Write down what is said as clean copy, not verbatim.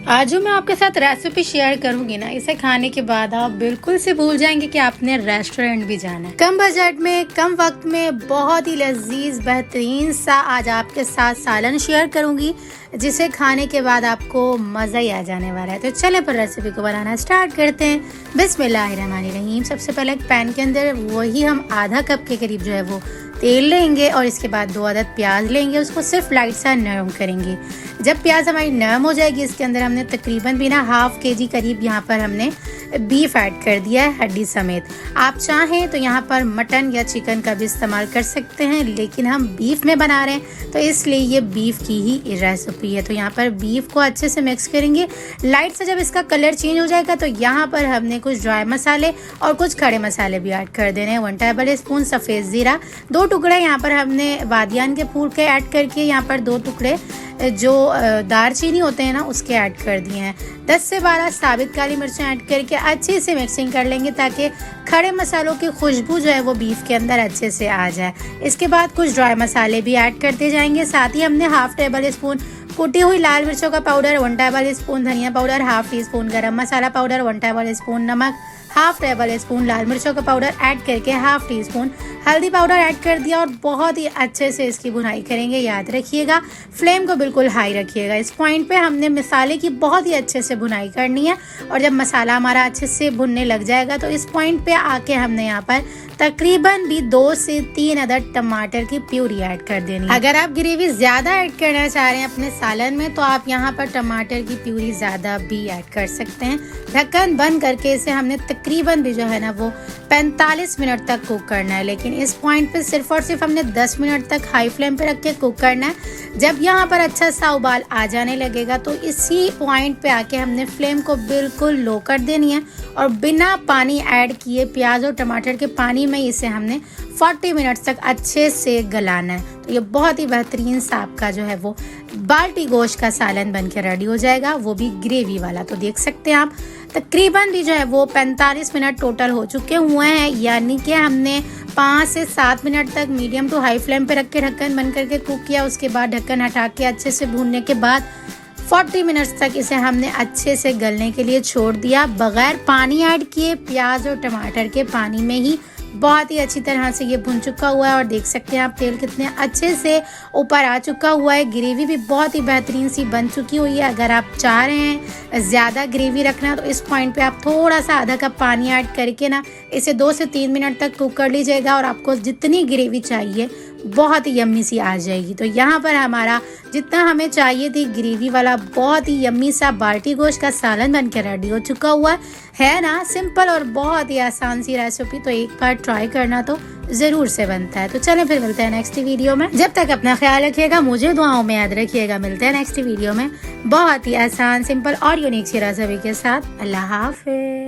आज जो मैं आपके साथ रेसिपी शेयर करूंगी ना, इसे खाने के बाद आप बिल्कुल से भूल जाएंगे कि आपने रेस्टोरेंट भी जाना है। कम बजट में कम वक्त में बहुत ही लजीज बेहतरीन सा आज आपके साथ सालन शेयर करूंगी, जिसे खाने के बाद आपको मज़ा ही आ जाने वाला है। तो चले पर रेसिपी को बनाना स्टार्ट करते हैं। बिस्मिल्लाहिर्रहमानिर्रहीम। सबसे पहले एक पैन के अंदर वही हम आधा कप के करीब जो है वो तेल लेंगे और इसके बाद 2 अदद प्याज लेंगे, उसको सिर्फ लाइट सा नरम करेंगे। जब प्याज हमारी नरम हो जाएगी, इसके अंदर हमने तकरीबन भी ना हाफ केजी करीब यहाँ पर हमने बीफ ऐड कर दिया है हड्डी समेत। आप चाहें तो यहाँ पर मटन या चिकन का भी इस्तेमाल कर सकते हैं, लेकिन हम बीफ में बना रहे हैं तो इसलिए ये बीफ की ही रेसिपी है। तो यहाँ पर बीफ को अच्छे से मिक्स करेंगे। लाइट से जब इसका कलर चेंज हो जाएगा तो यहाँ पर हमने कुछ ड्राई मसाले और कुछ खड़े मसाले भी ऐड कर देने हैं। 1 टेबल स्पून सफ़ेद ज़ीरा, 2 टुकड़े यहाँ पर हमने बादियान के फूल के ऐड करके यहाँ पर 2 टुकड़े जो दालचीनी होते हैं ना उसके ऐड कर दिए हैं। 10 से 12 साबित काली मिर्चें ऐड करके अच्छे से मिक्सिंग कर लेंगे ताकि खड़े मसालों की खुशबू जो है वो बीफ के अंदर अच्छे से आ जाए। इसके बाद कुछ ड्राई मसाले भी ऐड करते जाएंगे। साथ ही हमने हाफ टेबल स्पून कुटी हुई लाल मिर्चों का पाउडर, 1 टेबल स्पून धनिया पाउडर, हाफ टी स्पून गरम मसाला पाउडर, 1 टेबल स्पून नमक, हाफ टेबल स्पून लाल मिर्चों का पाउडर ऐड करके हाफ टी स्पून हल्दी पाउडर ऐड कर दिया और बहुत ही अच्छे से इसकी भुनाई करेंगे। याद रखिएगा फ्लेम को बिल्कुल हाई रखिएगा। इस पॉइंट पे हमने मसाले की बहुत ही अच्छे से भुनाई करनी है और जब मसाला हमारा अच्छे से भुनने लग जाएगा तो इस पॉइंट पे आके हमने यहाँ पर तकरीबन भी 2 से 3 अदद टमाटर की प्यूरी ऐड कर देनी है। अगर आप ग्रेवी ज़्यादा ऐड करना चाह रहे हैं अपने सालन में तो आप यहाँ पर टमाटर की प्यूरी ज़्यादा भी ऐड कर सकते हैं। ढक्कन बंद करके इसे हमने तकरीबन भी जो है ना वो 45 मिनट तक कुक करना है, लेकिन इस पॉइंट पे सिर्फ और सिर्फ हमने 10 मिनट तक हाई फ्लेम पे रख के कुक करना है। जब यहाँ पर अच्छा सा उबाल आ जाने लगेगा तो इसी पॉइंट पे आके हमने फ्लेम को बिल्कुल लो कर देनी है और बिना पानी ऐड किए प्याज और टमाटर के पानी में इसे हमने 40 मिनट तक अच्छे से गलाना है। तो ये बहुत ही बेहतरीन सा आपका जो है वो बाल्टी गोश्त का सालन बन के रेडी हो जाएगा, वो भी ग्रेवी वाला। तो देख सकते हैं आप तकरीबन भी जो है वो 45 मिनट टोटल हो चुके हुए हैं, यानी कि हमने 5 से 7 मिनट तक मीडियम टू हाई फ्लेम पे रख के ढक्कन बंद करके कुक किया। उसके बाद ढक्कन हटा के अच्छे से भूनने के बाद 40 मिनट्स तक इसे हमने अच्छे से गलने के लिए छोड़ दिया, बगैर पानी ऐड किए। प्याज और टमाटर के पानी में ही बहुत ही अच्छी तरह से ये भुन चुका हुआ है और देख सकते हैं आप तेल कितने अच्छे से ऊपर आ चुका हुआ है। ग्रेवी भी बहुत ही बेहतरीन सी बन चुकी हुई है। अगर आप चाह रहे हैं ज़्यादा ग्रेवी रखना तो इस पॉइंट पे आप थोड़ा सा आधा कप पानी ऐड करके ना इसे 2 से 3 मिनट तक कुक कर लीजिएगा और आपको जितनी ग्रेवी चाहिए बहुत ही यम्मी सी आ जाएगी। तो यहाँ पर हमारा जितना हमें चाहिए थी ग्रेवी वाला बहुत ही यम्मी सा बाल्टी गोश्त का सालन बन के रेडी हो चुका हुआ है ना। सिंपल और बहुत ही आसान सी रेसिपी, तो एक बार ट्राई करना तो ज़रूर से बनता है। तो चलें फिर मिलते हैं नेक्स्ट वीडियो में। जब तक अपना ख्याल रखिएगा, मुझे दुआओं में याद रखिएगा। मिलते हैं नेक्स्ट वीडियो में बहुत ही आसान सिंपल और यूनिक सी रेसिपी के साथ। अल्लाह हाफ़िज़।